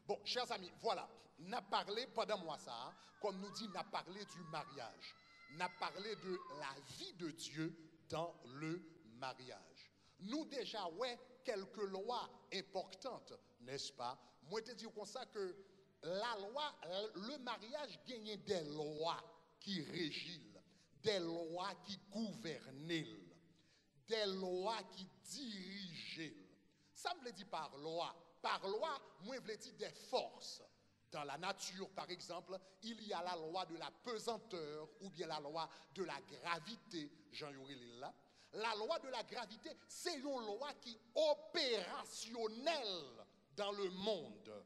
Bon, chers amis, voilà, n'a parlé pendant moi ça, comme nous dit, n'a parlé du mariage, n'a parlé de la vie de Dieu dans le mariage. Nous déjà, ouais, quelques lois importantes, n'est-ce pas? Moi, je te dis comme ça que la loi, le mariage gagne des lois qui régissent, des lois qui gouvernent, des lois qui dirigent. Ça me le dit par loi. Par loi, moi, je veux dire des forces. Dans la nature, par exemple, il y a la loi de la pesanteur ou bien la loi de la gravité, Jean-Youril là. La loi de la gravité, c'est une loi qui est opérationnelle dans le monde.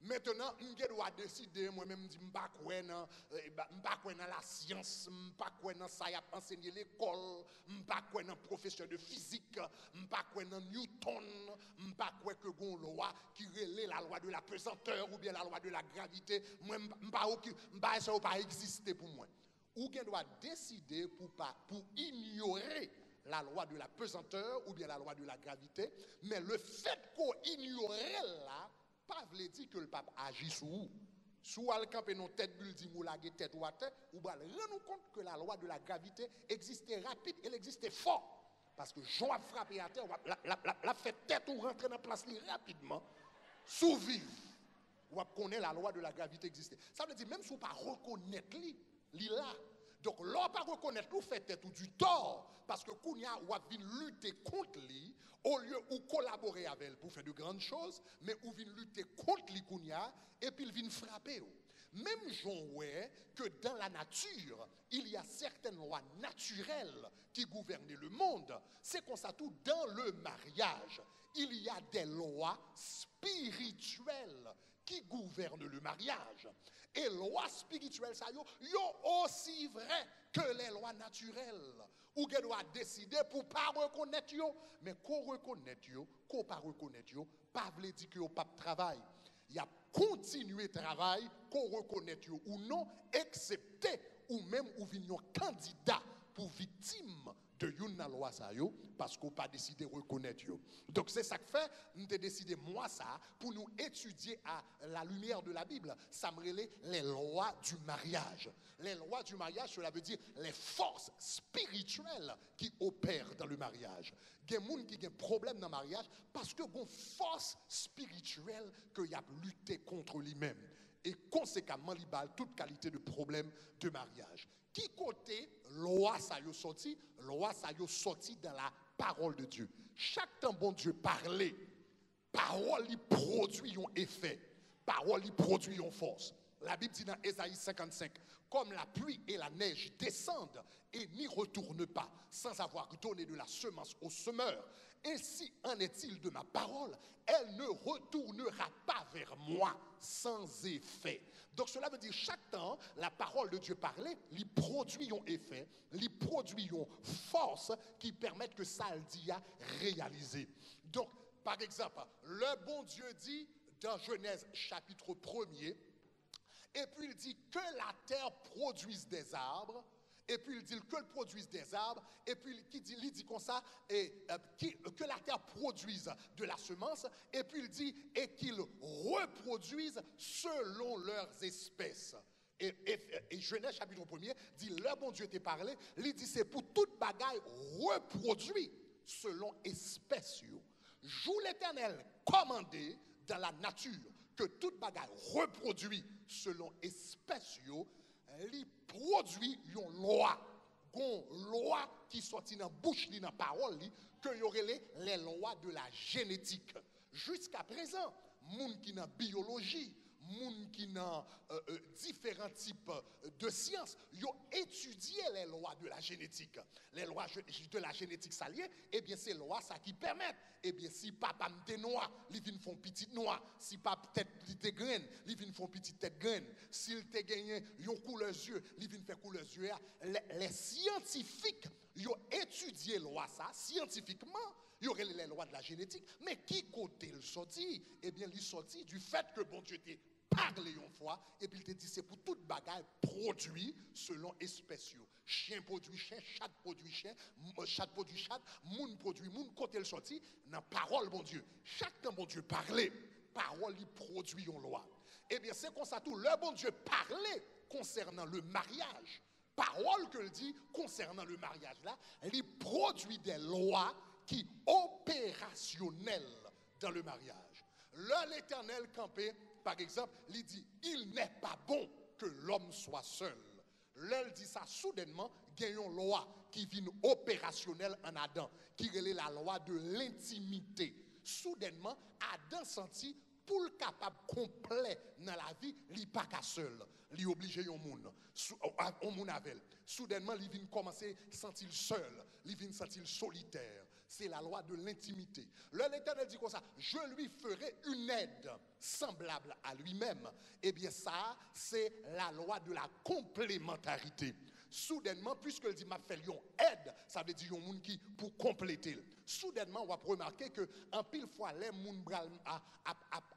Maintenant, je dois décider, moi-même, je ne sais pas quoi dans la science, je ne sais pas quoi dans ça, enseigner l'école, je ne sais pas quoi dans professeur de physique, je ne sais pas quoi dans Newton, je ne sais pas quoi que une loi qui relève la loi de la pesanteur ou bien la loi de la gravité, moi, je ne sais pas ça pas exister pour moi. Ou je dois décider pour ignorer la loi de la pesanteur ou bien la loi de la gravité, mais le fait qu'on ignorait là, pas veut dire que le pape agit sur vous. Soit le camp et nos têtes building ou la tête ou à tête, ou bien rendre compte que la loi de la gravité existait rapide, elle existait fort. Parce que Jean a frappé à terre, la fait tête ou rentrer dans la place rapidement, survivre. Ou connaître la loi de la gravité existait. Ça veut dire même si vous ne pas reconnaître li là. Donc, l'on pas reconnaître vous fait tête ou du tort, parce que Kounia ou a lutter contre lui, au lieu de collaborer avec elle pour faire de grandes choses, mais ou vient lutter contre lui Kounia, et puis il vient frapper. Même Jean ouais que dans la nature, il y a certaines lois naturelles qui gouvernent le monde. C'est comme ça tout dans le mariage. Il y a des lois spirituelles qui gouvernent le mariage. Et lois spirituelles, ça yo aussi vrai que les lois naturelles. Ou que doit décider pour pas reconnaître yo, mais qu'on reconnaître yo, qu'on pas reconnaître yo, pas veut dire que yo pas travail. Il y a continuer travail qu'on reconnaître yo ou non, excepté ou même ou vignon candidat pour victime de une loi ça yo parce qu'on pas décidé de reconnaître yo. Donc c'est ça que fait nous avons décidé moi ça pour nous étudier à la lumière de la Bible. Ça me relève les lois du mariage. Les lois du mariage, cela veut dire les forces spirituelles qui opèrent dans le mariage. Il y a des gens qui ont des problèmes dans le mariage parce que une force spirituelle qu'il a lutté contre lui-même. Et conséquemment, il a toute qualité de problème de mariage. Qui côté loi ça y sorti? Loi ça y sorti dans la parole de Dieu. Chaque temps bon Dieu parlait, parole y produit un effet, parole y produit une force. La Bible dit dans Ésaïe 55, comme la pluie et la neige descendent et n'y retournent pas sans avoir donné de la semence au semeur, ainsi en est-il de ma parole, elle ne retournera pas vers moi sans effet. Donc cela veut dire chaque temps, la parole de Dieu parlait, lui produit un effet, lui produit une force qui permettent que ça le dit à réaliser. Donc, par exemple, le bon Dieu dit dans Genèse chapitre 1er, et puis il dit que la terre produise des arbres, et puis il dit que elle produise des arbres, et puis il dit comme ça, que la terre produise de la semence, et puis il dit et qu'ils reproduisent selon leurs espèces. Et Genèse chapitre 1er dit, le bon Dieu t'a parlé, il dit c'est pour toute bagaille reproduit selon espèces. Joue l'Éternel commandé dans la nature que toute bagaille reproduit selon espèce li produit une loi. Une loi qui sortit dans bouche li dans parole li que y aurait les lois de la génétique. Jusqu'à présent, moun qui dans biologie, moun qui dans différents types de sciences, ils ont étudié les lois de la génétique. Les lois de la génétique s'alliées, eh bien ces lois ça qui permettent, eh bien si papa m'était noir, ils viennent font petite noir, si papa tête était graine, ils viennent font petite tête graine, s'il te gagné yon couleur yeux, ils viennent faire couleur yeux. Les scientifiques ils ont étudié loi ça scientifiquement, il y aurait les lois de la génétique, mais qui côté le sorti? Eh bien il sorti du fait que bon Dieu t'ait parlé une fois, et puis il te dit c'est pour toute bagaille produit selon espèce. Chien produit chien, chat produit chien, chat produit chat, moun produit moun, côté le sorti, dans parole bon Dieu. Chaque temps bon Dieu parlait, parole il produit une loi. Eh bien, c'est comme ça tout. Le bon Dieu parlait concernant le mariage. Parole que le dit concernant le mariage là, il produit des lois qui opérationnelles dans le mariage. Là, l'Éternel campé, par exemple, il dit, il n'est pas bon que l'homme soit seul. Là, il dit ça soudainement, il y a une loi qui vient opérationnelle en Adam, qui est la loi de l'intimité. Soudainement, Adam sentit pour le capable complet dans la vie, il n'est pas qu'à seul. Il est obligé un monde avec. Soudainement, il vient commencer à sentir seul, il vient sentir solitaire. C'est la loi de l'intimité. L'Éternel dit comme ça, je lui ferai une aide semblable à lui-même. Eh bien ça, c'est la loi de la complémentarité. Soudainement, puisqu'il dit m'a fait une aide, ça veut dire un monde qui pour compléter. Soudainement, on va remarquer que en pile fois les gens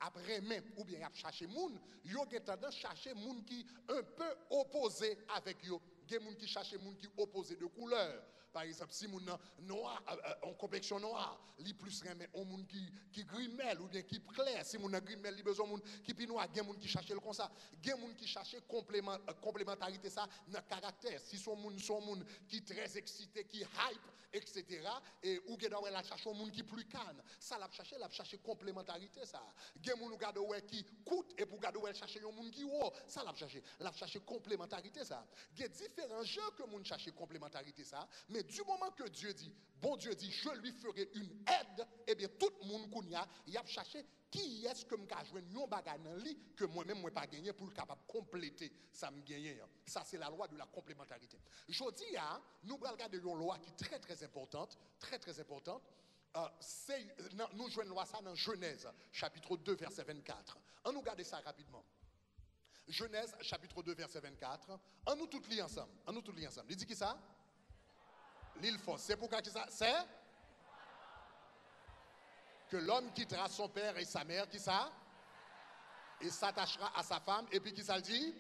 après main ou bien chercher moun, yo ont tendance chercher moun qui un peu opposé avec yo. Il y a des gens qui cherchent des gens qui sont opposés de couleur. Par exemple, si mon noir, en complexion noire, il plus remet un monde qui grimelle ou bien qui clair. Si mon grimelle, il besoin de qui puis noir, il y a des gens qui cherchent comme ça. Il y a des gens qui cherchent complémentarité ça dans le caractère. Si son monde qui est très excité, qui hype, etc. Et ou bien la cherche un monde qui plus calme. Ça l'a chercher complémentarité ça. Il y a des gens qui coûte et pour garder chercher un monde qui haut. Ça l'a chercher complémentarité ça. Il y a différents gens que moun chercher complémentarité ça, mais du moment que Dieu dit, bon Dieu dit, je lui ferai une aide, eh bien tout le monde kounya, il a cherché qui est-ce que m'ka joindre yon bagay nan li que moi-même moi pas gagner pour capable compléter ça me gagner. Ça c'est la loi de la complémentarité. Jodi nous allons regarder une loi qui est très très importante, très importante. Nous joignons loi ça dans Genèse chapitre 2 verset 24. On nous regarde ça rapidement. Genèse chapitre 2 verset 24. On nous tous lire ensemble. Il dit qui ça? L'île force. C'est pourquoi qui ça? C'est que l'homme quittera son père et sa mère, qui ça? Et s'attachera à sa femme. Et puis qui ça le dit?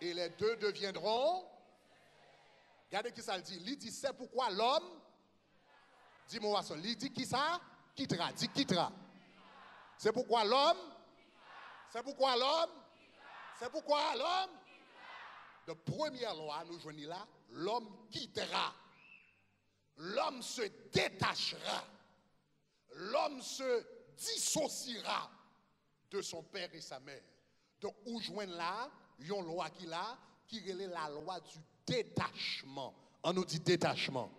Et les deux deviendront. Regardez qui ça le dit. Il dit c'est pourquoi l'homme. Dis-moi ça. Il dit qui ça? Quittera. Dit quittera. C'est pourquoi l'homme. C'est pourquoi l'homme. C'est pourquoi l'homme, de première loi, nous joignons là, l'homme quittera, l'homme se détachera, l'homme se dissociera de son père et sa mère. Donc, nous joignons là, il y a une loi qui est la loi du détachement. On nous dit détachement.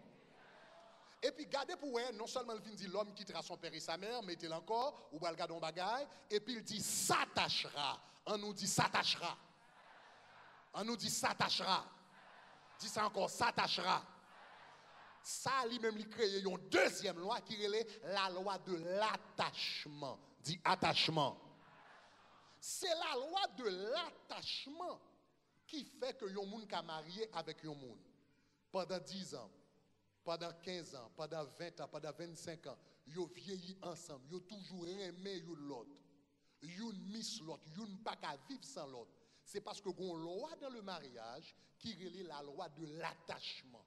Et puis, gardez pour vous, non seulement il dit l'homme quittera son père et sa mère, mettez-le encore, ou va le garder en bagaille, et puis il dit s'attachera. On nous dit s'attachera. On nous dit s'attachera. Dis ça encore, s'attachera. Ça, lui-même, il crée une deuxième loi qui est la loi de l'attachement. Dit attachement. C'est la loi de l'attachement qui fait que yon moun ka marié avec yon moun pendant 10 ans. Pendant 15 ans, pendant 20 ans, pendant 25 ans, ils ont vieilli ensemble, ils ont toujours aimé l'autre. Ils ont mis l'autre, ils n'ont pas qu'à vivre sans l'autre. C'est parce que y a une loi dans le mariage qui relie la loi de l'attachement.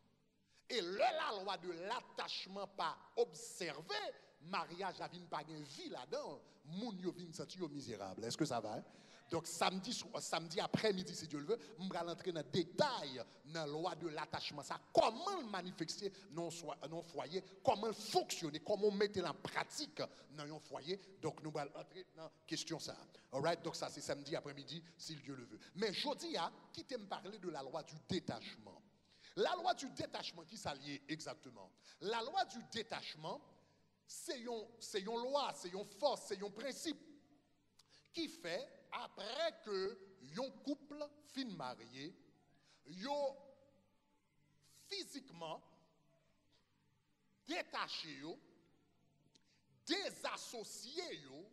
Et la loi de l'attachement pas observé, mariage a vient pas une vie là-dedans, moun yo vient sentir misérable. Est-ce que ça va? Donc samedi après-midi, si Dieu le veut, je vais entrer dans le détail dans la loi de l'attachement. Ça, comment le manifester dans un foyer, comment le fonctionner, comment mettre en pratique dans un foyer. Donc nous allons entrer dans la question ça. Alright, donc ça c'est samedi après-midi, si Dieu le veut. Mais aujourd'hui, qui t'aime parler de la loi du détachement? La loi du détachement, qui s'allie exactement? La loi du détachement, c'est une loi, c'est une force, c'est un principe qui fait, après que yon couple fin marié, yon physiquement détaché yo, désassocié yo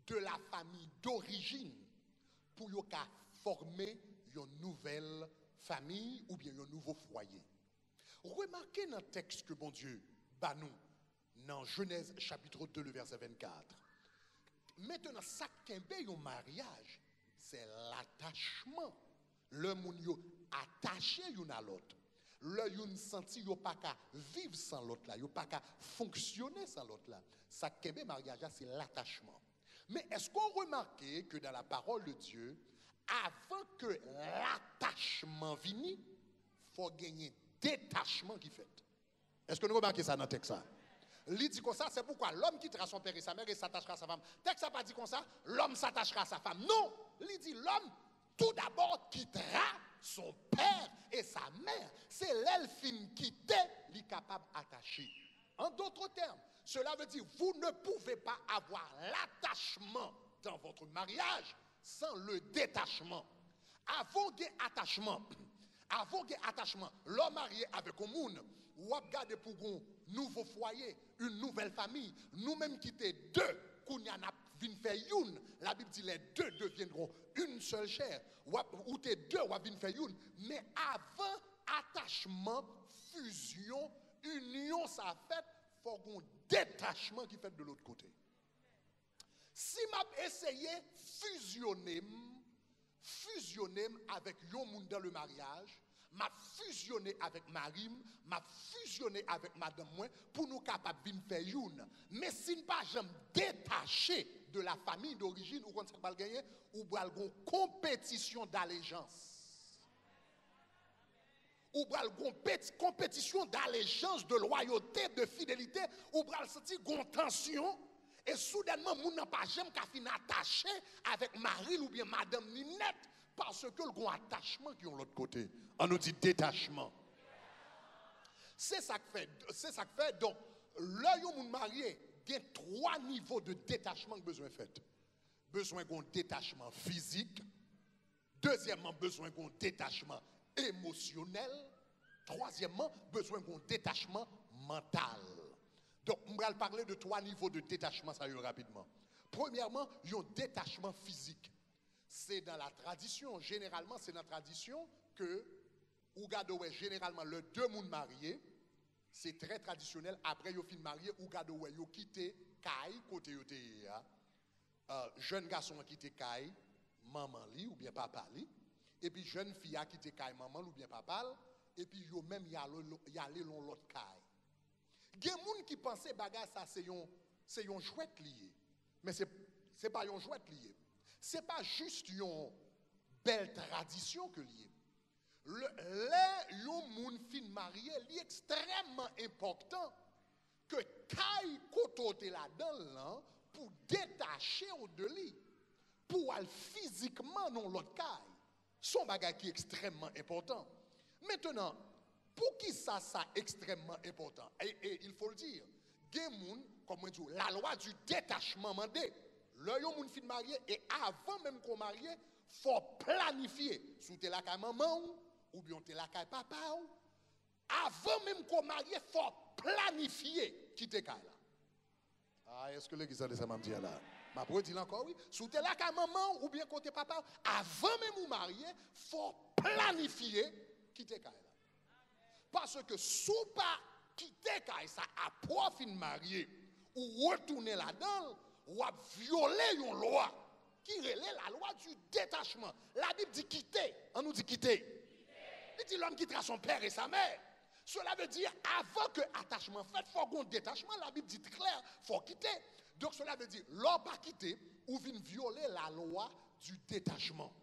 de la famille d'origine pour yon ka former une nouvelle famille ou bien un nouveau foyer. Remarquez dans le texte que bon Dieu bat nous dans Genèse chapitre 2 le verset 24. Maintenant, ça qui est un mariage, c'est l'attachement. Le moun yo attaché l'un à l'autre. Le yon senti yo pas qu'à vivre sans l'autre là, yo pas qu'à fonctionner sans l'autre là. Ça qui est mariage, c'est l'attachement. Mais est-ce qu'on remarque que dans la parole de Dieu, avant que l'attachement vienne, il faut gagner détachement qui fait. Est-ce que nous remarquez ça dans le texte? Il dit comme ça, c'est pourquoi l'homme quittera son père et sa mère et s'attachera à sa femme. Le texte n'a pas dit comme ça, l'homme s'attachera à sa femme. Non, il dit l'homme tout d'abord quittera son père et sa mère. C'est l'elfine quitter, il est capable d'attacher. En d'autres termes, cela veut dire vous ne pouvez pas avoir l'attachement dans votre mariage sans le détachement. Avant qu'il y ait attachement, l'homme marié avec un monde, ou a gardé pour un nouveau foyer, une nouvelle famille, nous-mêmes qui étions deux, qu'on y en a vinn faire une, la Bible dit les deux deviendront une seule chair, ou t'es deux, ou vinn faire une, mais avant attachement, fusion, union, ça fait, faut un détachement qui fait de l'autre côté. Si m'a essayé fusionner avec yon moun dans le mariage, m'a fusionné avec Marim, m'a fusionné avec madame moi pour nous capables de faire une. Mais si nous pas jamais détaché de la famille d'origine ou qu'on ça va gagner ou bral gon compétition d'allégeance. Ou bral gon compétition d'allégeance, de loyauté, de fidélité, ou bral senti gon tension. Et soudainement, moun n'a pas jamais qu'à fin attaché avec Marie ou bien madame Ninette parce que le grand attachement qui est de l'autre côté. On nous dit détachement. C'est ça que fait. Donc, là, yon moun marié, il y a 3 niveaux de détachement que besoin fait. Besoin d'un détachement physique. Deuxièmement, besoin d'un détachement émotionnel. Troisièmement, besoin d'un détachement mental. Donc, on va parler de 3 niveaux de détachement, ça y est rapidement. Premièrement, il y a un détachement physique. C'est dans la tradition, généralement, c'est dans la tradition que, ou gadowe, généralement, le deux moun mariés, c'est très traditionnel. Après, yo fin marié, ou gadowe, yo quitté Kai, côté yo te jeune garçon a quitté Kai, maman li, ou bien papa li, et puis jeune fille a quitté Kai, maman ou bien papa, et puis yo même y allé dans l'autre Kai. Il y a des gens qui pensent que ça c'est un jouet lié. Mais ce n'est pas un jouet lié. Ce n'est pas juste une belle tradition que lié. Les gens fin marié, il est extrêmement important que Kai kotote là-dedans pour détacher au lit, pour aller physiquement dans l'autre Kai. Son bagage qui est extrêmement important. Maintenant, pour qui ça extrêmement important? Et il faut le dire, comme on dit, la loi du détachement mandé. Le yon fin marié et avant même qu'on marie, faut planifier. Sous t'es la maman ou bien t'es la papa. Avant même qu'on marie, faut planifier qui t'es là. Ah, est-ce que l'église a dit ça m'a dit là? Ma pour dire encore oui. Sous t'es la maman ou bien côté papa, avant même ou marié, faut planifier qui t'es là. Parce que sous pas quitter ça après fin marié ou retourner là-dedans ou à violer une loi qui relève la loi du détachement. La Bible dit quitter, on nous dit quitter. Il dit l'homme quittera son père et sa mère. Cela veut dire avant que attachement fait, il faut qu'on détachement. La Bible dit clair, il faut quitter. Donc cela veut dire l'homme pas quitter ou vient violer la loi du détachement.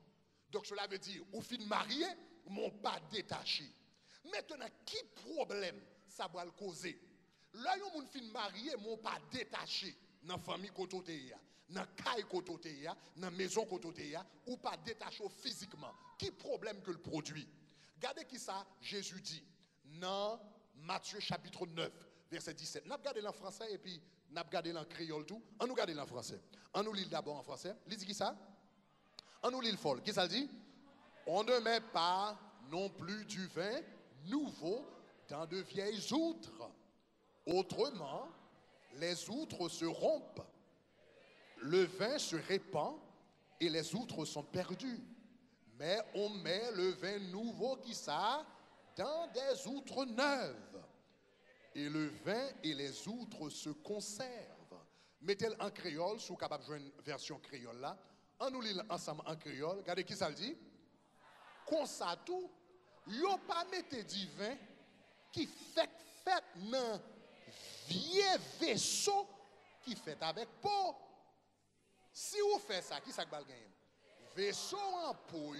Donc cela veut dire ou fin marié, mon pas détaché. Maintenant, qui problème ça va le causer? Là, yon moun fin marié, mon pas détaché dans la famille kotote ya, dans la caille kotote ya, dans la maison kotote ya, ou pas détaché physiquement. Qui problème que le produit? Regardez qui ça, Jésus dit, dans Matthieu chapitre 9, verset 17. N'a pas regardé en français et puis n'a pas regardé en créole tout. On nous regarde en français. On nous lit d'abord en français. Il dit qui ça? On nous lit le folle. Qui ça dit? On ne met pas non plus du vin nouveau dans de vieilles outres. Autrement, les outres se rompent, le vin se répand et les outres sont perdues. Mais on met le vin nouveau qui ça dans des outres neuves. Et le vin et les outres se conservent. Mettez-le en créole, si vous êtes capable de jouer une version créole là. On nous lit ensemble en créole. Regardez qui ça le dit. Comme ça tout. Yo pas mette du vin qui fait dans vieux vaisseau qui fait avec peau. Si vous faites ça, qui ça va gagner? Vaisseau en peau,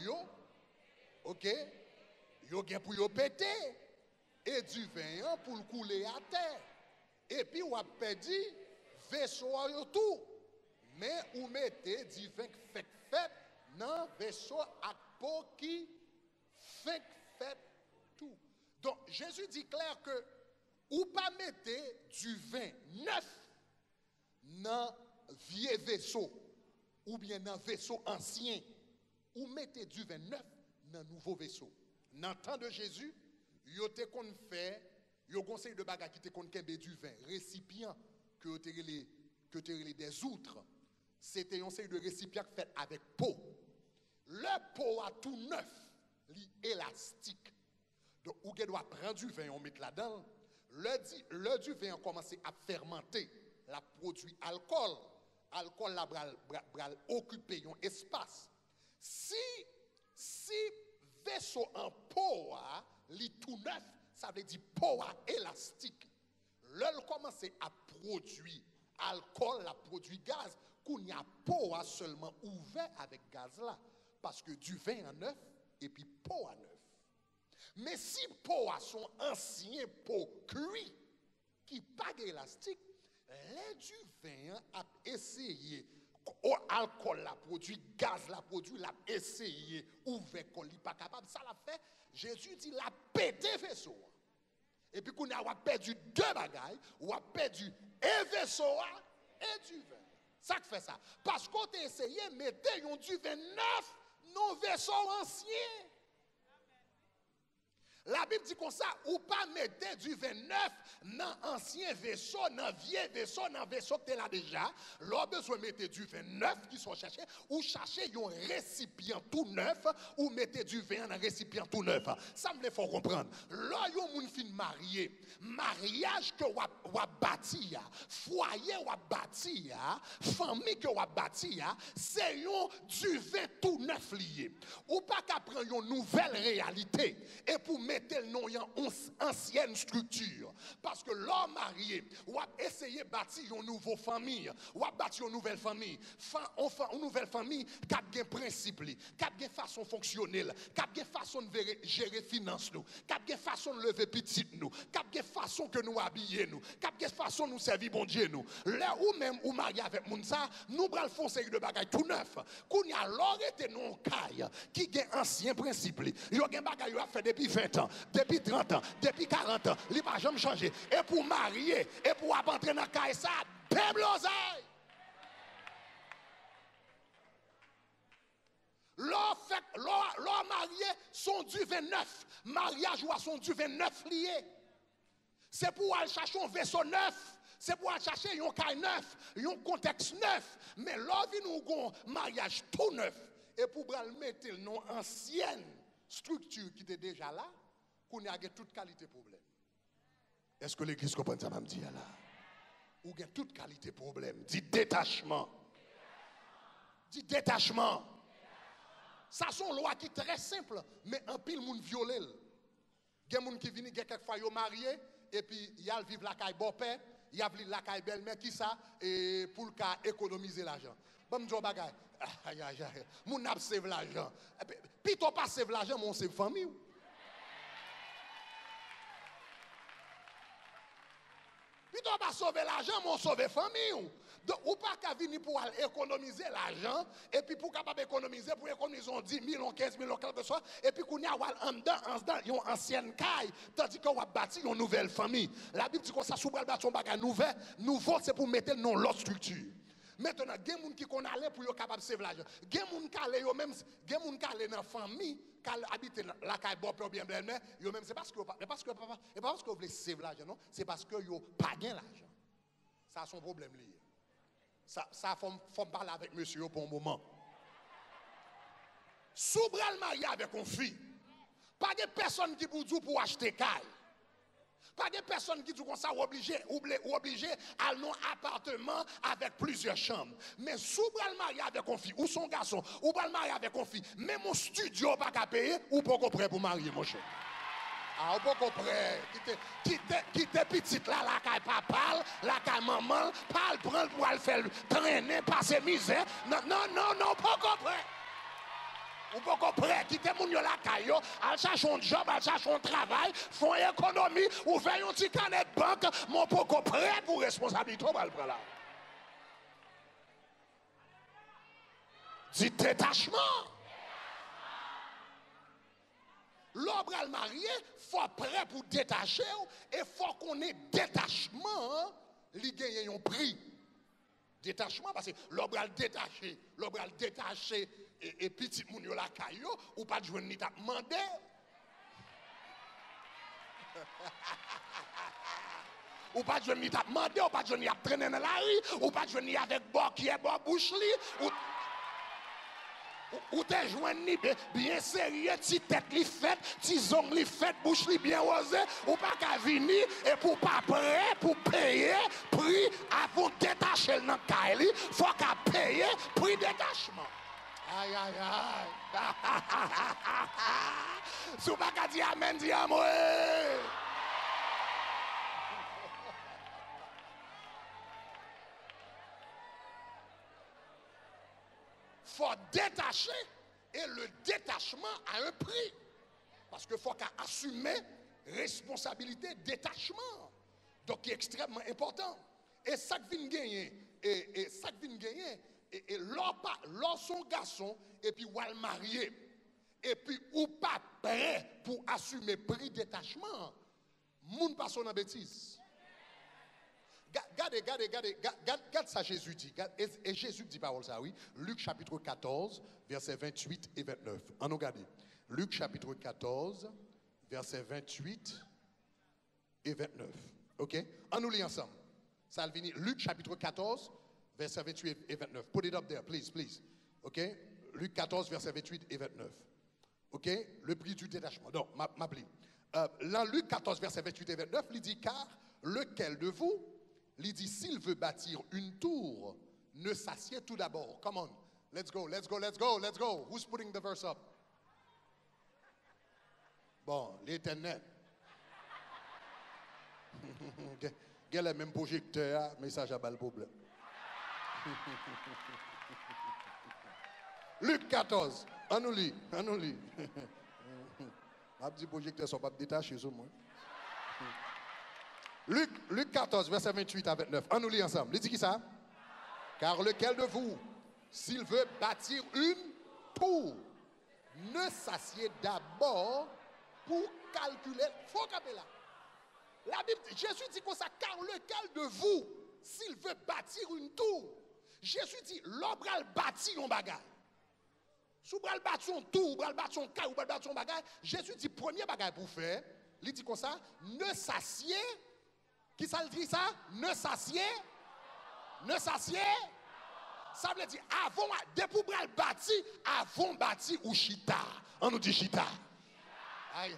ok? Yo gen pour yo péter et du vin pour le couler à terre. Et puis ou a perdu vaisseau yo tout. Mais ou mettez du vin fait dans vaisseau à peau qui fait tout. Donc Jésus dit clair que ou pas mettez du vin neuf dans vieux vaisseau ou bien dans vaisseau ancien, ou mettez du vin neuf dans nouveau vaisseau. Dans le temps de Jésus, yo te kon fait, yo conseil de bagay qui te kon kembe du vin, récipient que te relé des outres. C'était un série de récipients fait avec peau. Le pot à tout neuf, li élastique. Donc ou doit prendre du vin, on met là-dedans. Le du vin a commencé à fermenter, la produit alcool. Alcool la bral occuper un espace. Si vaisseau en peau li tout neuf, ça veut dire peau élastique. L'eau commence à produire alcool, la produit gaz, qu'on y a peau seulement ouvert avec gaz là, parce que du vin en neuf et puis peau à neuf. Mais si peau a son ancien peau cuit qui pas élastique, les du vin a essayé alcool la produit, gaz la produit, l'a essayé, ouvert qu'on n'est pas capable, ça l'a fait. Jésus dit la pété vaisseau. Et puis qu'on a perdu deux bagailles, ou a perdu un vaisseau et du vin. Ça fait ça. Parce qu'on a essayé de mettre du vin neuf dans vaisseau ancien. La Bible dit comme ça, ou pas mettre du vin neuf dans ancien vaisseau, dans vieux vaisseau que tu as là déjà. L'on besoin de mettre du vin neuf qui sont cherchés, ou chercher un récipient tout neuf, ou mettre du vin dans un récipient tout neuf. Ça me faut comprendre. Là, yon moun fin marié, mariage que ou bâti, foyer ou bâti, famille que ou bâti, c'est du vin tout neuf lié. Ou pas qu'à prendre une nouvelle réalité et pour mettre le nom en ancienne structure. Parce que l'homme marié, ou a essayé de bâtir une nouvelle famille, ou a bâtir une nouvelle famille, une nouvelle famille qui a des principes, qui a des façons fonctionnelles, qui a des façons de gérer finances, qui a des façons de lever petit nous, qui a des façons que nous habiller nous, qui a des façons de nous servir bon Dieu nous. Là où même ou marié avec Mounsa, nous bral font série de bagages tout neuf. Qu'on y a l'arrêté non caille qui a ancien principe. Il y a des bagages qui a fait depuis 20 ans. Depuis 30 ans, depuis 40 ans, il n'a jamais changé. Et pour marier, et pour entrer dans la caille, ça, déblosaille. L'homme marié, son du 29. Mariage ou son du 29 lié. C'est pour aller chercher un vaisseau neuf. C'est pour aller chercher un caille neuf, un contexte neuf. Mais l'homme nous un mariage tout neuf. Et pour mettre le nom ancienne structure qui était déjà là, qu'on a toute qualité problème. Est-ce que l'église comprend ça, me dit là? Ou a toute qualité problème. Dit détachement. Dit détachement. Ça sont loi qui est très simple, mais un pile moun violé. Il y a des gens qui viennent quelquefois mariés et puis il y a vivre la caille beau-père, il y a vivre la caille belle-mère qui ça et pour le cas économiser l'argent. Bon me bagay. Aïe aïe aïe. Moun n'a save l'argent. Puis toi pas save l'argent, mon save famille. Puis tu vas sauver l'argent, mon sauver famille. Donc, ou pas qu'à venir pour économiser l'argent, et puis pour capable économiser, pour économiser 10 000, 15 000, quelque chose, et puis qu'on y a en dedans, une ancienne caille, tandis qu'on va bâtir une nouvelle famille. La Bible dit qu'on s'assoit à bâtir un bagage nouveau, c'est pour mettre le nom l'autre structure. Maintenant, il y a des gens qui sont allés pour être capables de sauver l'argent. Il y a des gens qui sont allés dans la famille, qui habitent la caille boppe ou bien belle-mère, même c'est parce que vous voulez sauver l'argent, non? C'est parce que vous n'avez pas gagné l'argent. Ça a son problème lié. Ça faut parler avec monsieur pour un moment. S'ouvrir le mariage avec une fille, pas de personne qui vous dit pour acheter caille. Pas de personne qui dit comme ça, ou obligé à un appartement avec plusieurs chambres. Mais si vous le marier avec une fille, ou son garçon, ou le marier avec une fille, même mon studio pas qu'à payer, ou pas prêt pour marier, mon cher. Ah, on peut comprendre. Quitte petite là, la caille papa, la caille maman, pas le prendre pour aller faire traîner, passer misère. Non, pas comprendre. On peut comprendre. Quitte mon yo la caille, al cherche un job, al cherche un travail, font économie, ou fait un petit carnet de banque, mon peut comprendre pour responsabilité, on va le prendre là. Dit détachement. L'homme à marié, il faut prêt pour détacher et il faut qu'on ait détachement, il gagne un prix. Détachement, parce que l'homme à détacher, et petit moun yo la caillou, ou pas de jouer ni t'a demandé. Ou pas de jouer ni t'a demandé, ou pas de jouer ni à traîner dans la rue, ou pas de jouer ni avec bord qui est bord bouche li, ou t'es joigné bien sérieux, ti tête li faite, ti zong li faite, bouche li bien osé, ou pas qu'à venir et pour pas prêt pour payer prix avant de détacher dans Kaili, faut qu'à payer prix détachement. Aïe aïe aïe. Si vous pas qu'à dire amen, dis amen. Il faut détacher et le détachement a un prix. Parce qu'il faut assumer responsabilité détachement. Donc, c'est extrêmement important. Et ça qui vient gagner, et ça qui vient gagner, et l'or son garçon, et puis ou le marié, et puis ou pas prêt pour assumer prix détachement, moun pas son en bêtise. Regarde ça Jésus dit. Et Jésus dit parole ça, oui. Luc chapitre 14, versets 28 et 29. En nous regarder. Luc chapitre 14, versets 28 et 29. OK? En nous lit ensemble. Ça va venir. Luc chapitre 14, versets 28 et 29. Put it up there, please. OK? Luc 14, versets 28 et 29. OK? Le prix du détachement. Donc, m'appelez. Dans Luc 14, versets 28 et 29, il dit, car lequel de vous, il dit, s'il veut bâtir une tour, ne s'assied tout d'abord. Come on. Let's go. Who's putting the verse up? Bon, l'Éternel. Il y a le même projecteur, message à bas le problème. Luc 14. On nous lit. Ma petit projecteur ne sont pas détachés sur moi. Luc 14, verset 28 à 29. On nous lit ensemble. Il dit qui ça? Car lequel de vous, s'il veut bâtir une tour, ne s'assied d'abord pour calculer. Faut caper là. La Bible, Jésus dit comme ça, car lequel de vous, s'il veut bâtir une tour, Jésus dit, l'homme va bâtir un bagage. Si vous voulez bâtir un tour, vous voulez bâtir un cas, vous voulez bâtir un bagage, Jésus dit, premier bagage pour faire, il dit comme ça, ne s'assied. Qui ça le dit ça? Ne s'assied. Ça veut dire, avant, depuis pour le bâti, avant bâti ou chita. On nous dit chita. Aïe.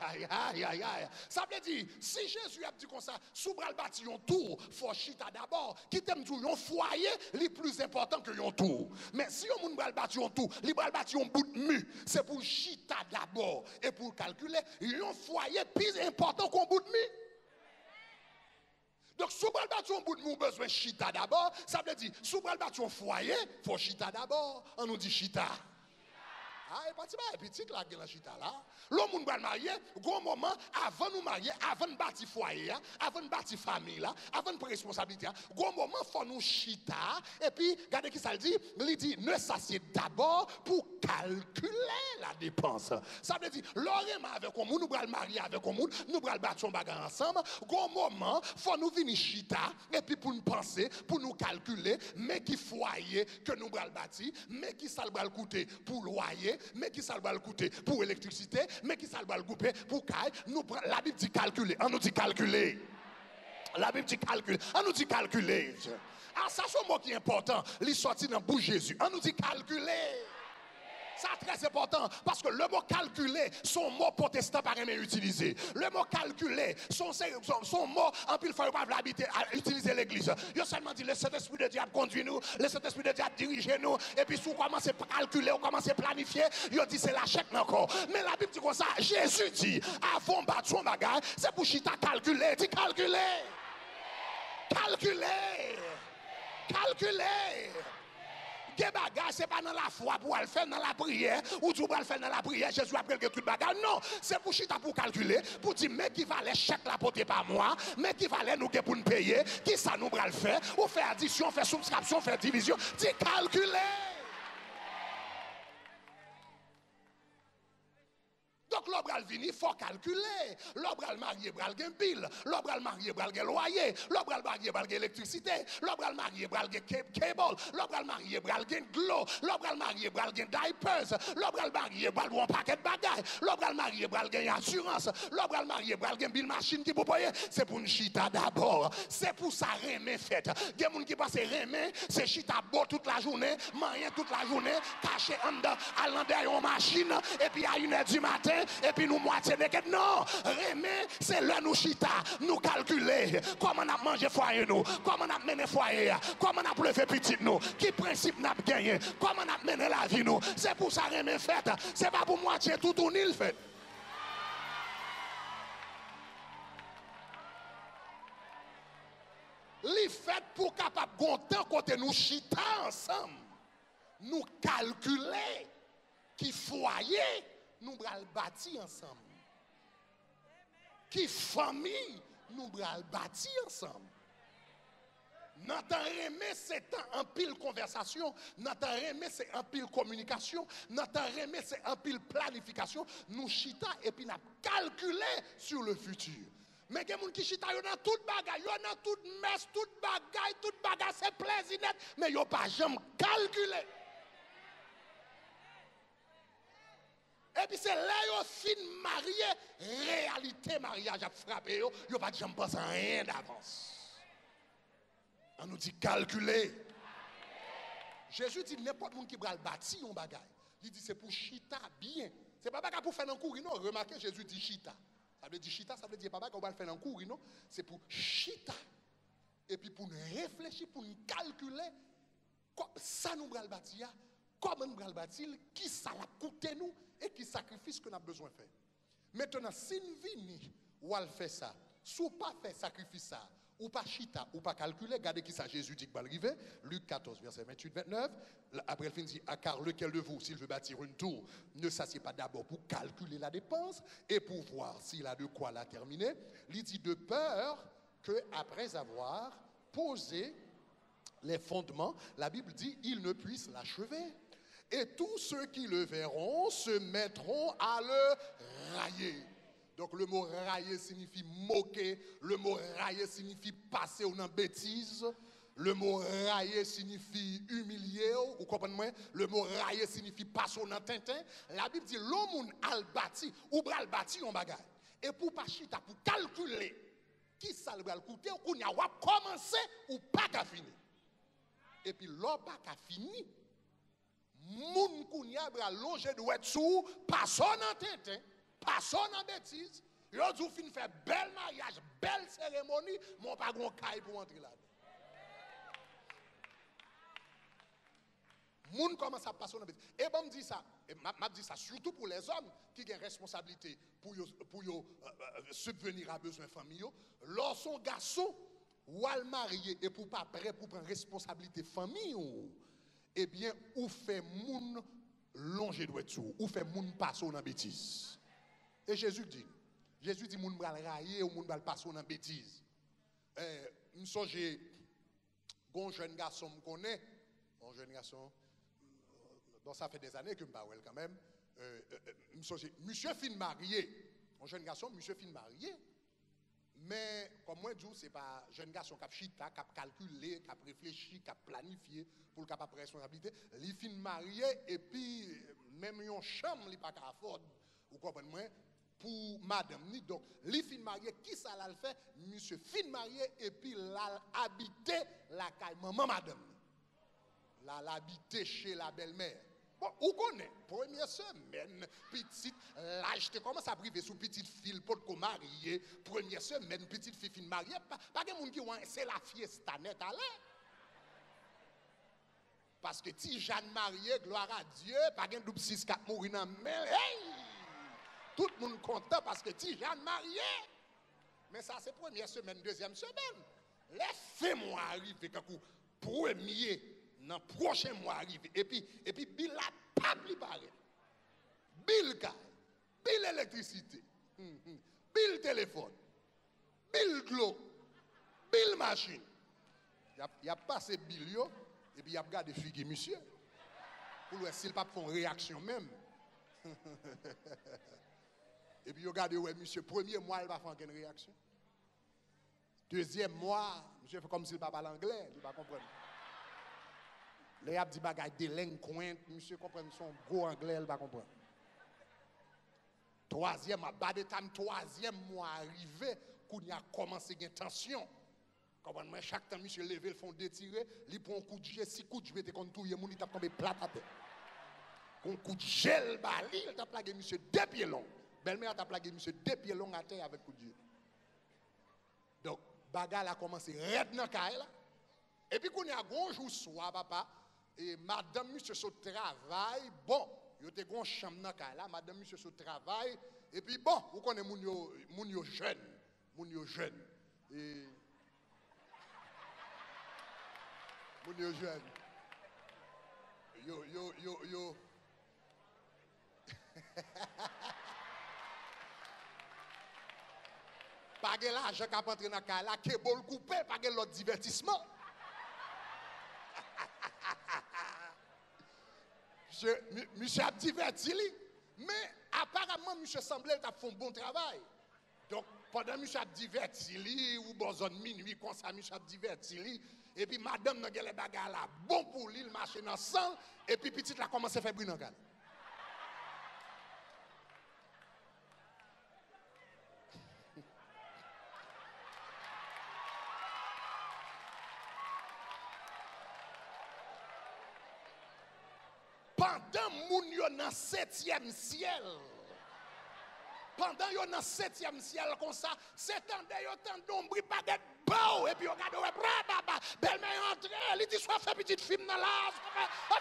Ça veut dire, si Jésus a dit comme ça, sous le bâti un tour, il faut chita d'abord. Qui t'aime dire, un foyer, est plus important que un tour. Mais si on va bâtir un tour, il va bâtir un bout de mur, c'est pour chita d'abord. Et pour calculer, un foyer plus important qu'un bout de mur. Donc, si vous voulez bâtir un bout de mou, besoin de chita d'abord. Ça veut dire, si vous voulez bâtir un foyer, il faut chita d'abord. On nous dit chita. Ah, et pas petit là, la chita là. L'homme va marier, gros moment, avant nous marier, avant de bâtir foyer, avant de bâtir famille là, avant de prendre responsabilité, gros moment, il faut nous chita. Et puis, regardez qui ça le dit. Il dit, ne s'assied d'abord pour calculer la dépense. Ça veut dire, l'homme avec un monde, nous allons marier avec un monde, nous allons bâtir un bagage ensemble. Gros moment, il faut nous venir chita. Et puis, pour nous penser, pour nous calculer, mais qui foyer que nous allons bâtir, mais qui ça va coûter pour loyer. Mais qui ça va le coûter pour électricité, mais qui ça va le coûter pour caille. La Bible dit calculer, on nous dit calculer. La Bible dit calculer, on nous dit calculer. Ah, ça c'est un mot qui est important, il sorti dans bouche Jésus. On nous dit calculer. Ça très important parce que le mot calculer, son mot protestant par aimer utiliser. Le mot calculer, son mot en pile fois pas utiliser l'église. Il a seulement dit le Saint-Esprit de Dieu a conduit nous, le Saint-Esprit de Dieu a dirigé nous, et puis si on commence à calculer, on commence à planifier, il a dit c'est la chèque encore. Mais la Bible dit comme ça, Jésus dit, avant battre son bagage, c'est pour chita calculer, dit calculer. Calculer. Calculer. Des bagages, ce n'est pas dans la foi pour le faire dans la prière, ou tu vas le faire dans la prière, Jésus a pris tout bagage. Non, c'est pour chita pour calculer, pour dire, mais qui valait chèque la portée par moi, mais qui valait nous pour nous payer, qui ça nous va le faire, ou faire addition, faire subscription, faire division, dis calculer. Donc, l'obral vini, il faut calculer. L'obral marié, bral gen pile. L'obral marié, bral gen loyer. L'obral marié, bral gen électricité. L'obral marié, bral gen cable. L'obral marié, bral gen glow. L'obral marié, bral gen diapers. L'obral marié, bral gen paquet de bagages. L'obral marié, bral gen assurance. L'obral marié, bral gen bill machine qui pour payer. C'est pour une chita d'abord. C'est pour ça remet fait. Il y a des gens qui passent remet, c'est chita beau toute la journée, moyen toute la journée, caché en dedans, à l'intérieur une machine, et puis à 1h du matin, et puis nous moitié naked. Non, remet, c'est là nous chita, nous calculer comment on a mangé foyer nous, comment on a mené foyer, comment on a levé petit nous, qui principe n'a gagné, comment on a mené la vie nous. C'est pour ça remet fait, c'est pas pour moitié tout ou nil fait. Li fait pour capable gonter côté nous chita ensemble, nous calculer qui foyer nous bral bâti ensemble. Qui famille nous bral bâti ensemble. Notre remè c'est en pile conversation, notre remè c'est en pile communication, notre remè c'est en pile planification. Nous chita et puis nous calculer sur le futur. Mais il y a des gens qui chita, yo dans toute bagaille, yo dans toute messe, toute bagaille, c'est plaisir net, mais yo pas jamais calculé. Et puis c'est là yo fin marié, réalité mariage a frappé yo, yo pas jamais pensé à rien d'avance. On nous dit calculer. Jésus dit n'importe qui va bâtir un bagaille. Il dit c'est pour chita bien. C'est pas pour faire un cours, non. Remarquez, Jésus dit chita. Ça veut dire chita, ça veut dire pas qu'on va faire un cours, non. C'est pour chita. Et puis pour nous réfléchir, pour nous calculer, ça nous va le bâtir, comment nous va le bâtir, qui ça l'a coûté nous et qui sacrifice que nous avons besoin de faire. Maintenant, si nous venons ou à faire ça, si nous pas faire sacrifice ça, ou pas chita, ou pas calculer, regardez qui ça Jésus dit que va arriver. Luc 14, verset 28-29. Après, il dit, ah, car lequel de vous, s'il veut bâtir une tour, ne s'assied pas d'abord pour calculer la dépense et pour voir s'il a de quoi la terminer. Il dit de peur que, après avoir posé les fondements, la Bible dit, il ne puisse l'achever. Et tous ceux qui le verront se mettront à le railler. Donc le mot railler signifie moquer, le mot railler signifie passer ou dans bêtise, le mot railler signifie humilier, ou comprenez-moi, le mot railler signifie passer dans tintin. La Bible dit l'homme al bâti ou bral bâti on bagaille. Et pour pas chita pour calculer qui ça le bral coûter, ou n'y a pas commencé ou pas qu'à finir. Et puis l'homme pas qu'à finir. Moun kounya bral longer doit être sous passer dans tintin. Passons en bêtise, yo dou fin faire bel mariage, belle cérémonie, mon pas gon caille pour entrer là. Moun commence à passer en bêtise. Et bon me dit ça, m'a dit ça surtout pour les hommes qui ont responsabilité pour subvenir à besoins familiaux. Lorsqu'on garçon ou al marié et pour pas prêt pour prendre responsabilité famille eh bien ou fait moun longer doit être ou fait moun passer en bêtise. Et Jésus dit, moun bral railler ou moun bral passer dans bêtise. Me songe gon jeune garçon me connaît, un jeune garçon bon ça fait des années que me parle quand même. Me songe monsieur fin marié, un jeune garçon monsieur fin marié. Mais comme moi dis c'est pas jeune garçon qui a chita, qui a calculé, qui a réfléchi, qui a planifié pour le capable responsabilité, il fin marié et puis même yon chambre il pas afford. Vous comprenez? Pour madame ni donc li fin marié qui ça l'a fait monsieur fin marié et puis l'a habité la caille maman madame l'a habité chez la belle-mère Bon, où connaît? Première semaine, petite, l'âge, tu commences à priver sous petite fille pour te marier. Première semaine, petite fille fin mariée. Pas de monde qui c'est la fiesta net à l'air. Parce que si Jeanne mariée, gloire à Dieu, pas de double 6-4 mourir dans le hey! Tout le monde content parce que si Jeanne mariée. Mais ça, c'est première semaine, deuxième semaine. Laissez-moi arriver, quand premier, dans le prochain mois arriver. Et puis, Bill la pas lui paraît. Bill car, Bill électricité, Bill téléphone, Bill clos, Bill machine. Il y a passé Bill, et puis il y a regardé figue monsieur. Pour voir s'il pas fait une réaction même. Et puis, regardez, ouais, monsieur, premier mois, il va faire une réaction. Deuxième mois, monsieur fait comme s'il ne parle pas l'anglais, il ne va pas comprendre. Les a dit bagay délinquant, monsieur comprend son gros anglais, il va comprendre. Troisième mois arrivé, qu'on y a commencé à tension. Comprenez, chaque temps, monsieur levé, le fond détiré, il prend un coup de jet, 6 coups de jet, il compte tout, il a tombé plat à terre. Un coup de gel, il a plagué monsieur 2 pieds longs. Belle-mère a plagué monsieur 2 pieds longs à terre avec coup de jet. Donc, bagarre a commencé raide dans la. Et puis, qu'on y a un jour soir, papa, et madame, monsieur, sur travail, bon, il y a une chambre dans la madame, monsieur, sur travail, et puis, bon, vous connaissez moun yo jeune. Et. Moun yo jeune. Yo. Pas de l'argent qui a rentré dans la la qui est bon coupé, pas de l'autre divertissement. Monsieur a diverti, mais apparemment, monsieur semblait avoir fait un bon travail. Donc, pendant que monsieur a diverti, ou bon zone minuit, comme ça, monsieur a diverti, et puis madame n'a pas les bagages là, bon pour lui, il marche dans le sang, et puis petite a commencé à faire bruit dans le pendant moun yo dans 7e ciel. Pendant yo dans 7e ciel comme ça, c'est temps de yo temps d'ombre baguette bao et puis yo regarde ouais baba belle-mère entrée, il dit soit fait petite film dans là,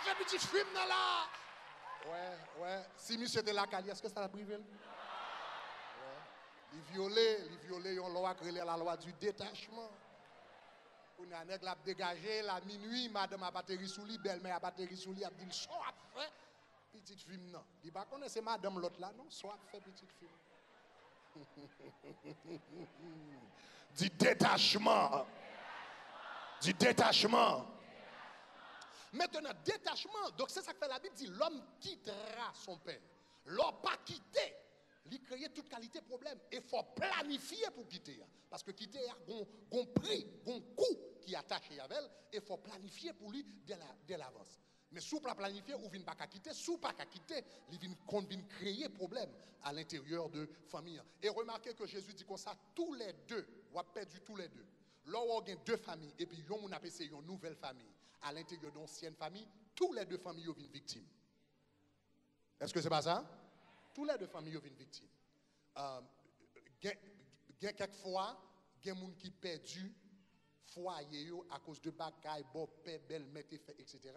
fait petite film dans là. Ouais, si monsieur était là est-ce que ça l'a privé? Ouais. Il violait yon loi créée la loi du détachement. On a nèg la dégagé la minuit, madame a batterie sous lui, belle-mère a batterie sous lui, a dit soit fait petite film non. Il pas connaître c'est madame l'autre là non, soit fait petite film. Du détachement. Du détachement. Maintenant détachement, donc c'est ça que fait la Bible dit l'homme quittera son père. L'homme pas quitter. Il crée toute qualité de problème. Il faut planifier pour quitter. Parce que quitter, il y a un prix, un coût qui est attaché avec elle. Il faut planifier pour lui dès l'avance. Mais si vous ne planifiez, vous ne venez pas quitter. Si vous ne pas quitter, il vient créer problème à l'intérieur de la famille. Et remarquez que Jésus dit comme ça, tous les deux, vous avez perdu tous les deux. Là où il y a 2 familles, et puis on appelle ça une nouvelle famille. À l'intérieur d'une ancienne famille, tous les 2 familles viennent victimes. Est-ce que c'est pas ça? Tous les 2 familles viennent victimes. Quelquefois, il y a des gens qui perdent foyer à cause de bagailles, beau-père, belle-mère, etc.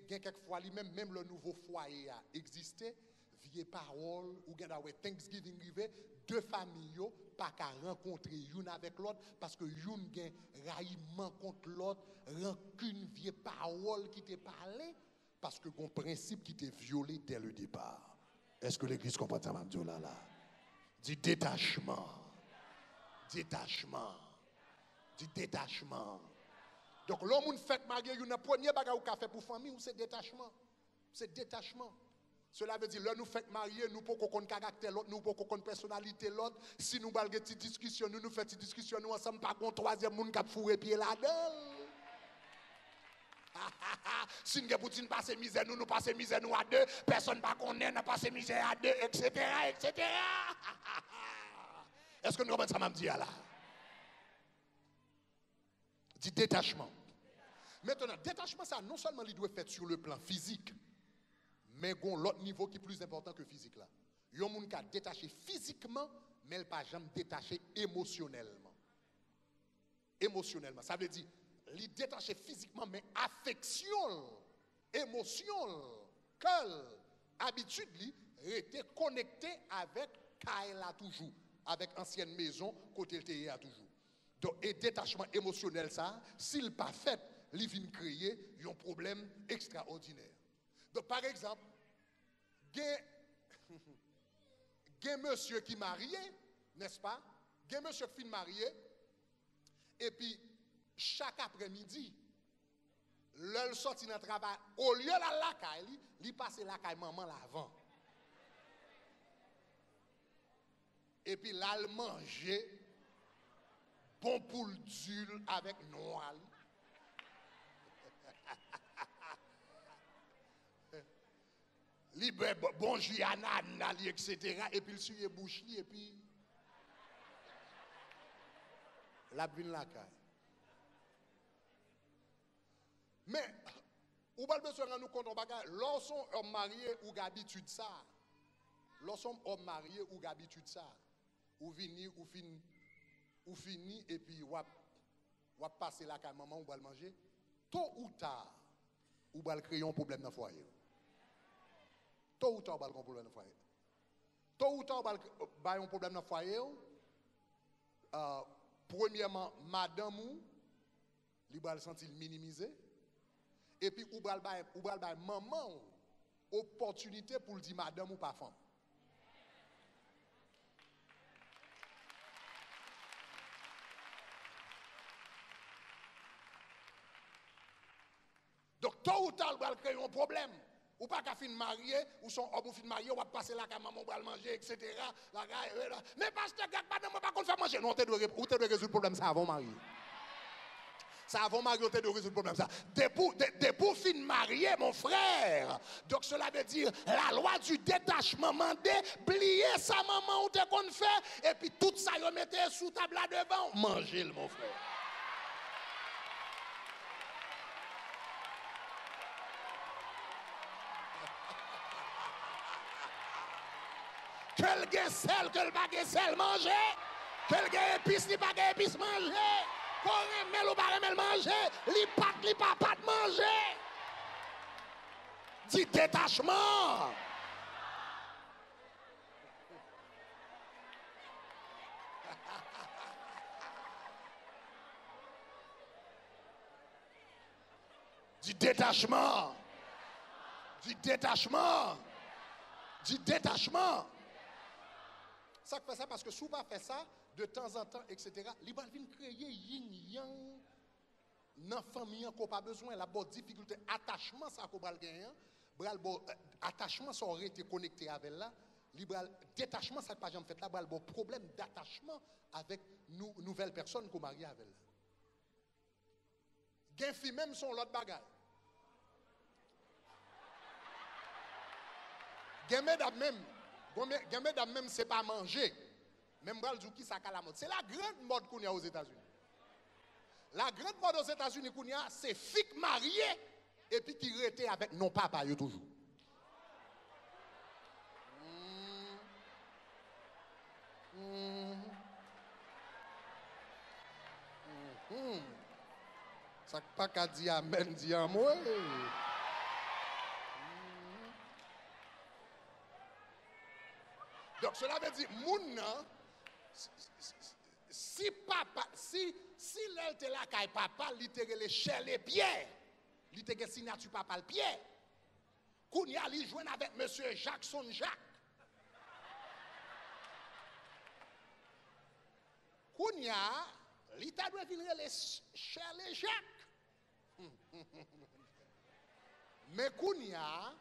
Quelquefois, même le nouveau foyer a existé, vieille parole, ou bien Thanksgiving rivé, 2 familles pas qu'à rencontrer l'une avec l'autre parce que l'une a raillement contre l'autre, rancune, vieille parole qui t'est parlé parce que un principe qui t'est violé dès le départ. Est-ce que l'église comprend ça, Mamdou là? Du détachement. Du détachement. Donc, l'homme fait marier, il y a un premier bagage qu'il a fait pour la famille, c'est détachement. C'est détachement. Cela veut dire, là, nous faisons marier, nous ne pouvons pas connaître caractère l'autre, nous ne pouvons pas connaître personnalité l'autre. Si nous avons une petite discussion, nous faisons une discussion, nous ensemble, pas qu'on troisième monde qui a fourré pied là-dedans. Si nous avons passé misère, nous passons misère nous à 2, personne ne connaît, nous passons misère à 2, etc. Est-ce que nous comprenons ça, m'a dit là? Du détachement. Maintenant, détachement, ça non seulement il doit être fait sur le plan physique, mais il y a l'autre niveau qui est plus important que physique là. Il y a des gens qui sont détachés physiquement, mais ils ne sont pas jamais détachés émotionnellement. Émotionnellement, ça veut dire, il détaché physiquement, mais affection, émotion, cœur, habitude, il était connecté avec Kaila toujours, avec ancienne maison, côté le a toujours. Donc, et détachement émotionnel, ça, s'il n'est pas fait, il vient créer un problème extraordinaire. Donc, par exemple, il y a un monsieur qui est marié, n'est-ce pas? Il y a un monsieur qui est marié, et puis, chaque après-midi, l'heure sorti dans le travail, au lieu de la caille, il passe la caille maman l'avant. Et puis, là, il mangeait bon poule d'huile avec noix. Libre bon jus ananas, etc. Et puis, il suit bouche, et puis, la brune la caille. Mais, ou pas besoin de nous compte, lorsqu'on est marié ou d'habitude ça, lorsqu'on est marié ou d'habitude ça, ou fini, et puis ou passer la caille maman ou va le manger, tôt ou tard, ou va créer un problème dans le foyer. Tôt ou tard, on va créer un problème dans le foyer. Tôt ou tard, on va créer un problème dans le foyer. Premièrement, madame ou, il va le sentir minimisé. Et puis, ou va le maman opportunité pour le dire madame ou pas femme. Donc, tôt ou tard, on va créer un problème. Ou pas qu'à fin marié, ou son homme ou fin marié, ou va passer la maman, ou va le manger, etc. Mais parce que madame ou pas qu'on fait manger. Non, tu dois résoudre le problème ça avant marié. Ça avant marié, tu dois résoudre le problème ça. Depuis fin marié, mon frère. Donc, cela veut dire, la loi du détachement mandé, plier sa maman ou te qu'on fait, et puis tout ça, vous mettez sous table là devant, mangez le mon frère. Quel gain sel, quel bagay sel manger. Quel gain épice, ni bagay épice manger. Qu'on remel ou pas remel manger. Li pas manger. Dit détachement. Dit détachement. Dit détachement. Dit détachement. Ça fait ça parce que si vous ne faites pas ça, de temps en temps, etc., il va créer yin-yang dans la famille qu'on n'a pas besoin. La bonne difficulté, attachement, ça qu'on va gagner. Attachement, ça aurait été connecté avec là. Détachement, ça n'a pas jamais fait là. Il y a un problème d'attachement avec nouvelles personnes qu'on marie avec là. Les filles même sont l'autre bagaille. Les mesdames même. Mesdames, même, c'est pas manger. Même bral du qui ça la mode. C'est la grande mode qu'on y a aux États-Unis. La grande mode aux États-Unis qu'on y a, c'est filles mariées et puis qui retaient avec non papa toujours. Ça pas qu'à dire amen, dire à moi. Donc cela veut dire, moun si papa, si l'elle te la caille papa, il te les chers les pieds, il te get signature papa le pied. Kounya li joine avec monsieur Jackson Jacques. Kounya, li ta doit venir les chers les Jacques. Mais Kounya,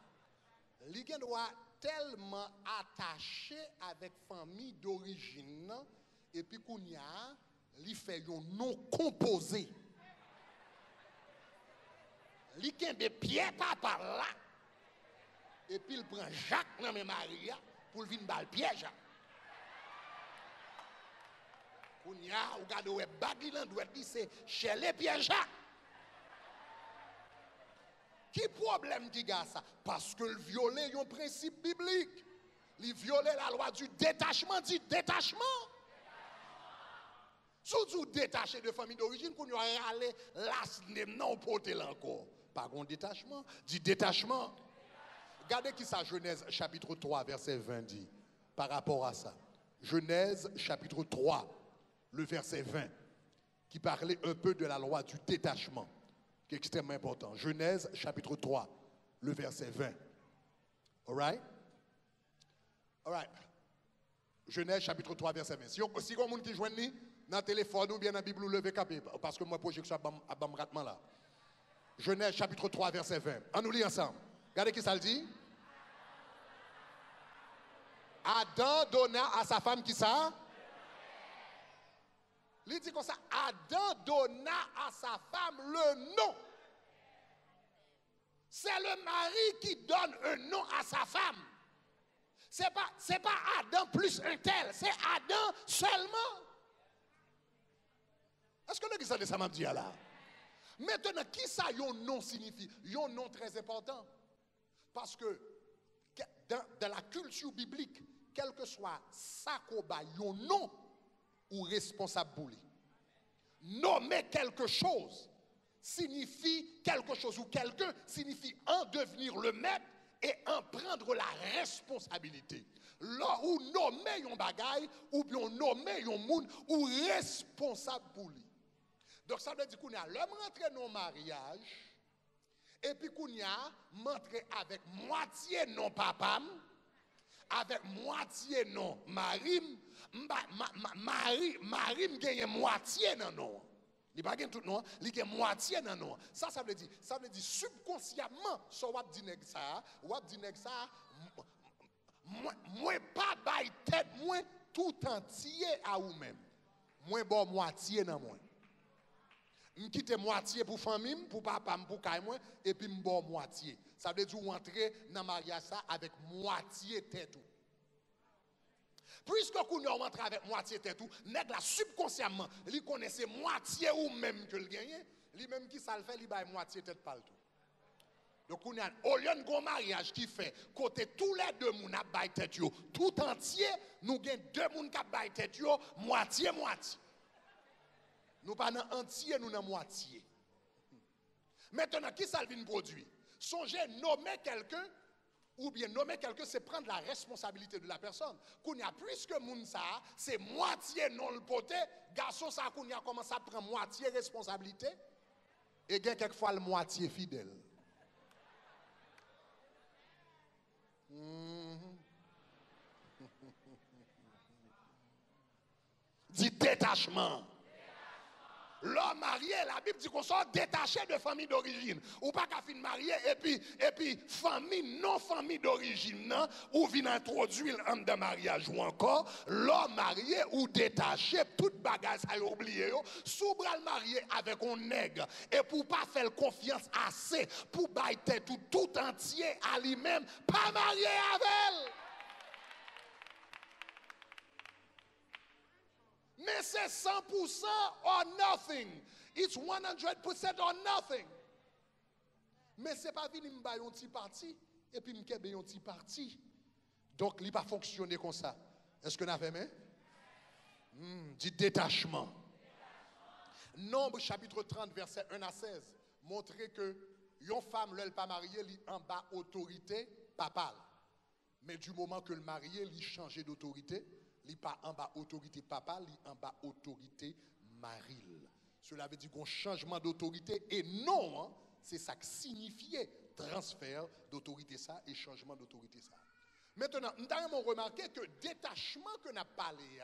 li gen doit tellement attaché avec famille d'origine et puis Kounya li fait un nom composé. Li ken de pied papa là et puis il prend Jacques dans Maria pour venir bal piège. Kounya ou gade ouais bagi lan doit dire c'est chez les pieds Jacques. Qui problème qui a ça? Parce que le violer un principe biblique. Il violer la loi du détachement, dit détachement. Surtout détaché de famille d'origine, qu'on y a allé las non porter encore. Pas un détachement, dit détachement. Regardez qui ça Genèse chapitre 3 verset 20 dit par rapport à ça. Genèse chapitre 3, le verset 20, qui parlait un peu de la loi du détachement, qui est extrêmement important. Genèse chapitre 3, le verset 20. All right? All right. Genèse chapitre 3, verset 20. Si il y a quelqu'un qui joue dans le téléphone ou bien dans la Bible, levez capé, parce que moi, projection à bam ratement là. Genèse chapitre 3, verset 20. On nous lit ensemble. Regardez qui ça le dit. Adam donna à sa femme qui ça? Il dit comme ça, Adam donna à sa femme le nom. C'est le mari qui donne un nom à sa femme. C'est pas Adam plus un tel, c'est Adam seulement. Est-ce que le qui ça m'a dit là? Maintenant, qui ça yon nom signifie? Yon nom très important. Parce que dans la culture biblique, quel que soit ça qu'on a, yon nom ou responsable pour lui. Nommer quelque chose signifie quelque chose ou quelqu'un signifie en devenir le maître et en prendre la responsabilité. Là où nommer yon bagay ou bien nommer yon moun ou responsable pour lui. Donc ça veut dire qu'on a l'homme rentré dans le mariage et puis qu'on a rentré avec moitié non papa, avec moitié non marim, marim gagne moitié non non. Il pas gagne tout non, il gagne moitié non non. Ça veut dire subconsciemment so wap di nèg ça, moi pas bail tête moi tout entier à ou même. Moi bon moitié dans moi. Je quitte moitié pour famille, pour papa, pour caille moi, et puis je bon moitié. Ça veut dire rentrer dans le mariage ça avec moitié tête. Puisque nous rentrons avec moitié tête, nèg la subconsciemment, il connaissait moitié ou même que le gagne, lui même qui ça le fait, il bail moitié tête pas le tout. Donc on a au lieu d'un mariage qui fait côté tous les deux moun a bail tête yo, tout entier, nous gagne deux moun qui bail tête yo, moitié. Nous pas dans entier, nous dans moitié. Maintenant, qui ça vient produire? Songez nommer quelqu'un, ou bien nommer quelqu'un, c'est prendre la responsabilité de la personne. Qu'on y a plus que moun ça, c'est moitié non le poté, garçon ça qu'on y a commencé à prendre moitié responsabilité, et bien quelquefois le moitié fidèle. Dit détachement. L'homme marié, la Bible dit qu'on soit détaché de famille d'origine. Ou pas qu'à fin marié et puis famille, non famille d'origine, non, ou vient introduire en de mariage ou encore, l'homme marié ou détaché, toute bagage à oublier, sous bras marié avec un nègre. Et pour pas faire confiance assez, pour bailler tout entier à lui-même, pas marié avec elle. Mais c'est 100% or nothing. It's 100% or nothing. Mais c'est pas venu m'bailler un petit parti et puis m'kebe un petit parti. Donc il pas fonctionner comme ça. Est-ce que vous avez aimé? Dit détachement. Nombre chapitre 30 verset 1 à 16 montrer que une femme elle pas mariée, elle en bas autorité papale. Mais du moment que le marié il change d'autorité, il n'est pas en bas autorité papa, il est en bas autorité maril. Cela veut dire qu'on changement d'autorité et non, hein, c'est ça qui signifiait transfert d'autorité ça et changement d'autorité ça. Maintenant, nous avons remarqué que détachement que nous avons parlé,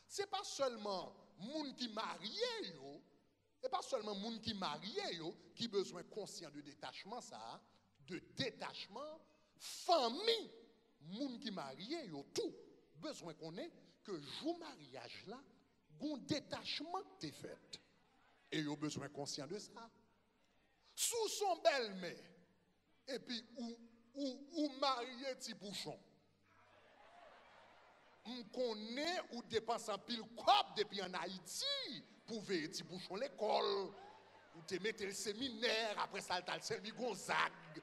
ce n'est pas seulement moun qui marié, et pas seulement moun qui marié qui besoin conscient de détachement ça, de détachement, famille, moun qui marié, tout besoin qu'on ait que jour mariage là, un détachement t'est fait. Et il a besoin conscient de ça. Sous son belle-mère, et puis ou marié petit bouchon. On connaît ou dépense en pile cop depuis en Haïti pour veiller petit bouchon l'école. Ou te mette le séminaire, après ça, t'as le Selby Gonzague.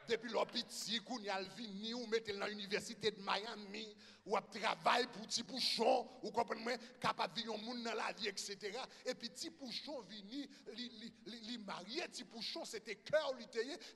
Depuis l'hôpital, qu'on y a vini, ou mettez dans l'université de Miami, ou à travail pour petit bouchon, ou comprenez, capable de vivre un monde dans la vie, etc. Et puis petit bouchon vini, li marié, petit bouchon c'était cœur,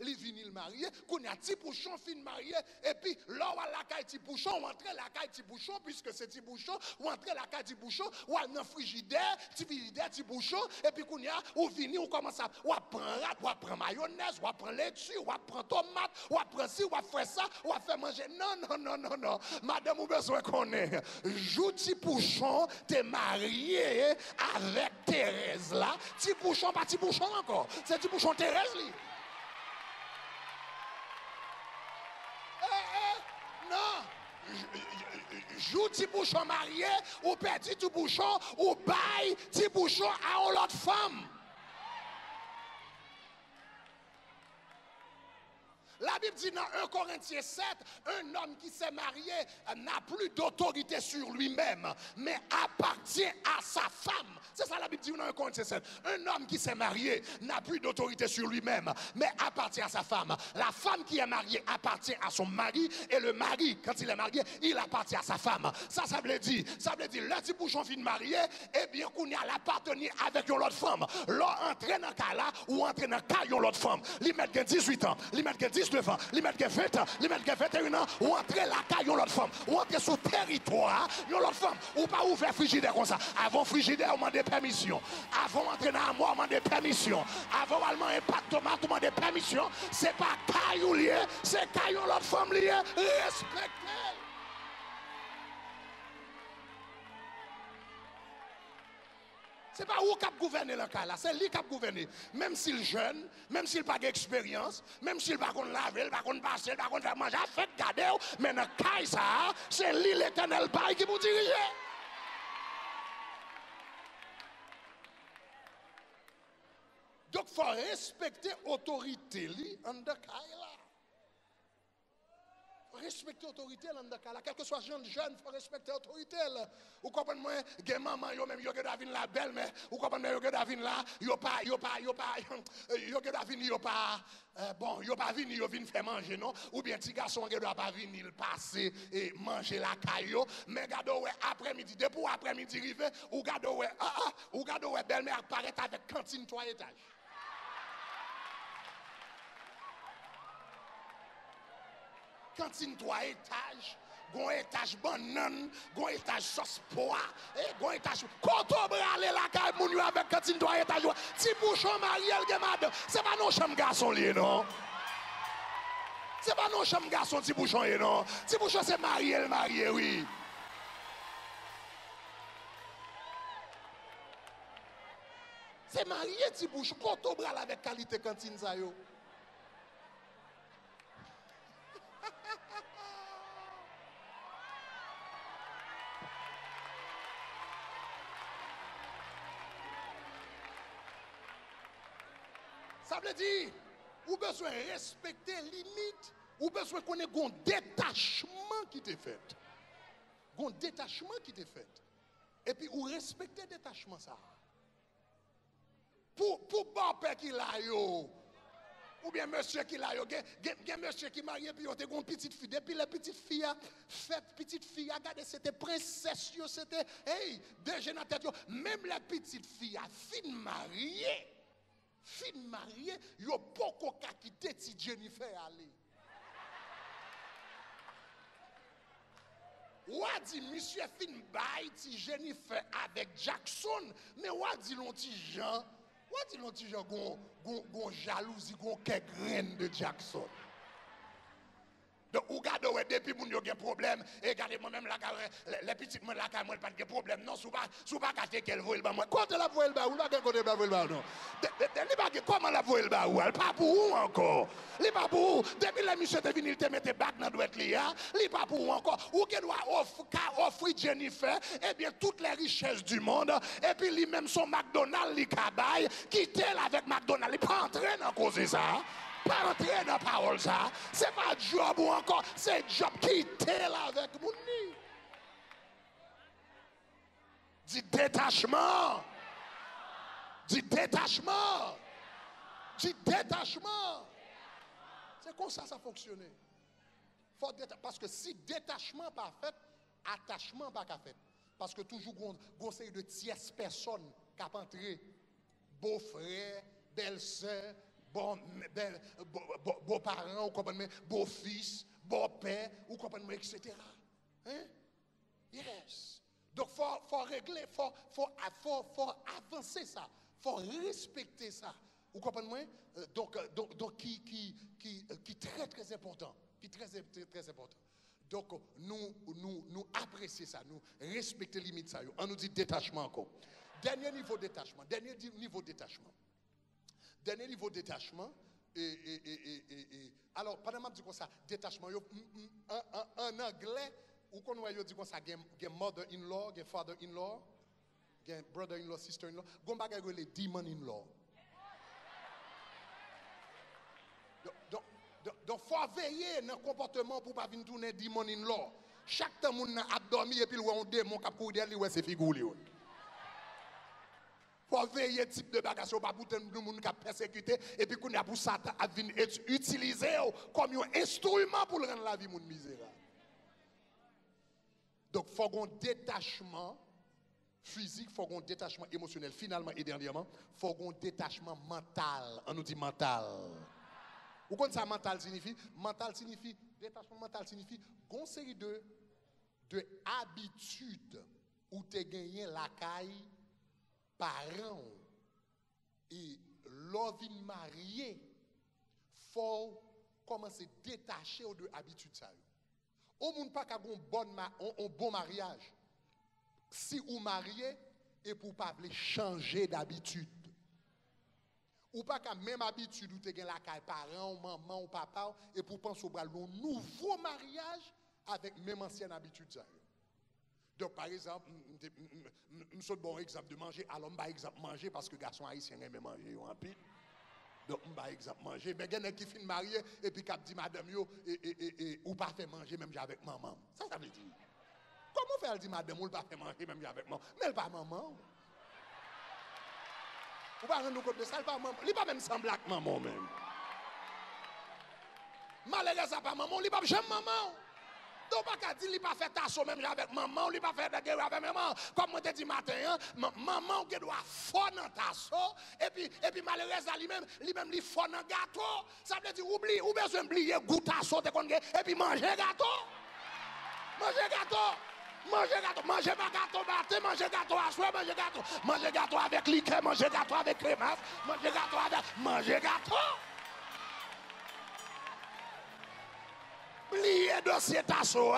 li vini le marié, qu'on y a petit bouchon fin marié, et puis là où la caille petit bouchon, ou entrer la caille petit bouchon, puisque c'est petit bouchon, ou entrer la caille petit bouchon, ou dans frigidaire, petit bouchon, et puis qu'on y a, ou vini, ou commence à, ou prendre rat, ou prendre mayonnaise, ou prendre laitue, ou prendre tomate, ou prendre ci, ou faire ça, ou faire manger. Non. Madame, ou besoin qu'on ait. Joue petit bouchon, t'es marié avec Thérèse là. Petit bouchon, pas petit bouchon encore. C'est petit bouchon Thérèse là. Non. Joue petit bouchon marié, ou perdu petit bouchon, ou baille petit bouchon à une autre femme. La Bible dit dans 1 Corinthiens 7, un homme qui s'est marié n'a plus d'autorité sur lui-même, mais appartient à sa femme. C'est ça la Bible dit dans 1 Corinthiens 7. Un homme qui s'est marié n'a plus d'autorité sur lui-même, mais appartient à sa femme. La femme qui est mariée appartient à son mari, et le mari, quand il est marié, il appartient à sa femme. Ça veut dire, le petit bouchon fin marié, eh bien, qu'on y a l'appartenir avec une autre femme. Là, entrer dans le cas là, ou entrer dans le cas d'une autre femme. Lui mettre 18 ans, lui mettre 19 ans, lui mettre 20 ans, lui mettre 21 ans, ou entrer la caille d'une autre femme, ou entrer sur le territoire d'une autre femme, ou pas ouvrir frigidaire comme ça. Avant frigidaire, on demande permission. Avant entrer dans la mort, on demande permission. Avant allemand un pas de tomate, on demande permission. C'est pas caillou lié, c'est caillou l'autre femme lié. Respectez. C'est pas où qui a gouverné le cas là, c'est lui qui a gouverné. Même s'il est jeune, même s'il n'a pas d'expérience, même s'il n'a pas de laver, il n'a pas de passer, il n'a pas de faire manger, faites garder, mais dans le cas ça, c'est lui l'éternel Père qui vous dirige. Donc il faut respecter l'autorité en de cas là. Respecter l'autorité dans le cas là. Quel que soit jeune, il faut respecter l'autorité. Vous comprenez, moi, que maman, yo même, yo que David la belle, mais vous comprenez, yo que David là, yo pas, bon, yo pas vini, yo vin faire manger, non? Ou bien, petit garçon, qui doit pas venir, il passer et manger la caillou, mais gado, ouais, après-midi, depuis après-midi, rivé, ou gado, ouais, belle-mère apparaît avec cantine 3 étages. Cantine 3 étages, gon étage banane, gon étage sauce pois, et gon étage koto brale la caille moun yo avec cantine 3 étages. Ti bouchon Mariel Gemad, c'est pas non chambre garçon lié non. C'est pas non chambre garçon ti bouchon lié non. Ti bouchon c'est Mariel marié oui. C'est marié ti bouchon koto brale avec qualité cantine ça yo. Ça veut dire, ou besoin de respecter les limites, ou besoin qu'on ait un détachement qui t'est fait. Un détachement qui t'est fait. Et puis, ou respecter le détachement ça. Pour bon père qui l'a yo, ou bien monsieur qui l'a yo, gen monsieur qui marié, puis il a une petite fille. Depuis la petite fille a fait, petite fille a regardé, c'était princesse, c'était, hey, déjà dans la tête, même la petite fille a fin mariée. Fin marié, yo poko ka quitté ti Jennifer aller. Ou a dit monsieur fin bay ti Jennifer avec Jackson, mais ou a dit l'on ti Jean, ou a dit l'on ti Jean gon jalousie, gon quelques graines de Jackson. Donc, ou gade ouais depuis moun yo gen problème et regardez moi même la les petites moi la moi pas de problème non sou pas cacher qu'elle voit le ba moi côté la voile ba ou la côté ba voile ba non li pas comment la voile ba ou elle pas pour ou encore li pas pour depuis la monsieur te vinn il te mette bac dans droite li a li pas pour ou encore ou que doit offrir Jennifer et bien toutes les richesses du monde et puis lui même son McDonald's li kabay quitter avec McDonald's il pas entrer dans cause ça. Pas entrer dans la parole ça. C'est pas job ou encore, c'est job qui était là avec mon nid. Dit détachement. Dis détachement. Dis détachement. C'est comme ça fonctionne. Parce que si détachement pas fait, attachement pas fait. Parce que toujours conseil de tierces personnes qui ont entré, beau-frère, belle-sœur, beau-parents, beau-fils, beau-père, etc. Hein? Yes. Donc, faut régler, faut avancer ça. Faut respecter ça. Vous comprenez? Donc, qui est très important. Qui est très important. Donc, nous apprécions ça. Nous respectons les limites ça. On nous dit détachement encore. Dernier niveau de détachement. Dernier niveau de détachement. Alors, pendant que je dis comme ça, détachement, en anglais, ou qu'on va dire comme ça, il y a mother-in-law, il y a father-in-law, il y a brother-in-law, sister-in-law, il y a les demon-in-law. Donc, il faut veiller dans le comportement pour ne pas venir tourner demon-in-law. Chaque temps, on a dormi et puis on a un démon qui a couru derrière lui, c'est figure. Il faut veiller type de bagage, pas pour tout le monde qui a persécuté et puis qu'on a pour ça à venir utiliser comme un instrument pour rendre la vie misérable. Donc, il faut un détachement physique, il faut un détachement émotionnel. Finalement et dernièrement, il faut un détachement mental. On nous dit mental. Vous connaissez ça, mental signifie? Détachement mental signifie une série de habitudes où tu as gagné la caille, parents, et l'envie mariée. Il faut commencer à détacher de habitudes. Au monde pas qu'à un bon mariage. Si vous mariez et pour pas changer d'habitude. Ou pas qu'à même habitude où tu as la caille parents, maman ou papa et pour penser au nouveau mariage avec même ancienne habitude. Donc par exemple, je suis bon exemple de manger, alors je vais exemple manger parce que garçon haïtien aime manger en pile. Donc je vais exemple manger, mais il y a qui finit marié et puis qui dit madame yo ou pas fait manger même avec maman. Ça veut dire comment faire dire madame ou pas fait manger même avec maman, mais elle pas maman. Vous ne pouvez pas rendre compte de ça, il n'est pas même semblable avec maman même. Malheureusement, pas maman, il n'est pas jamais maman. Donc, pas dire qu'il n'a pas fait tasso même avec maman, il n'a pas fait de guerre avec maman. Comme je te dis matin, maman qui doit fort dans tasso, et puis malheureusement, lui-même, il fort dans gâteau. Ça veut dire, oublie, ou besoin d'oublier goût tasso, et puis manger gâteau. Manger gâteau. Manger pas gâteau batté, manger gâteau à soir, manger gâteau avec liqueur, manger gâteau avec crémasse, manger gâteau. Plier dossier tasso,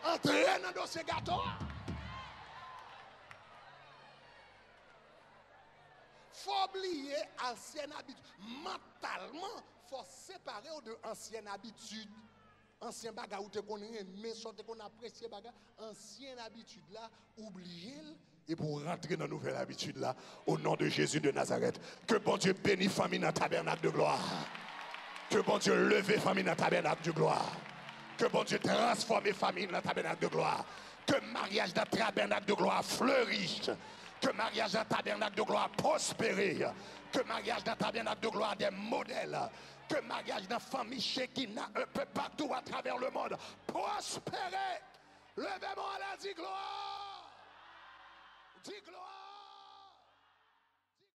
entrer dans dossier gâteau. Faut oublier ancienne habitude. Mentalement, faut séparer de ancienne habitude. Ancien bagage où tu connais, mais sorte qu'on apprécie bagage, ancienne habitude là, oubliez et pour rentrer dans la nouvelle habitude là, au nom de Jésus de Nazareth, que bon Dieu bénisse famille dans le tabernacle de gloire. Que bon Dieu leve famille dans le tabernacle de gloire. Que bon Dieu transforme famille dans le tabernacle de gloire. Que mariage dans le tabernacle de gloire fleurisse. Que mariage dans le tabernacle de gloire prospère. Que mariage dans le tabernacle de gloire des modèles. Que mariage dans la famille Shekinah un peu partout à travers le monde prospérer. Levez-moi là, dis gloire. Dis gloire.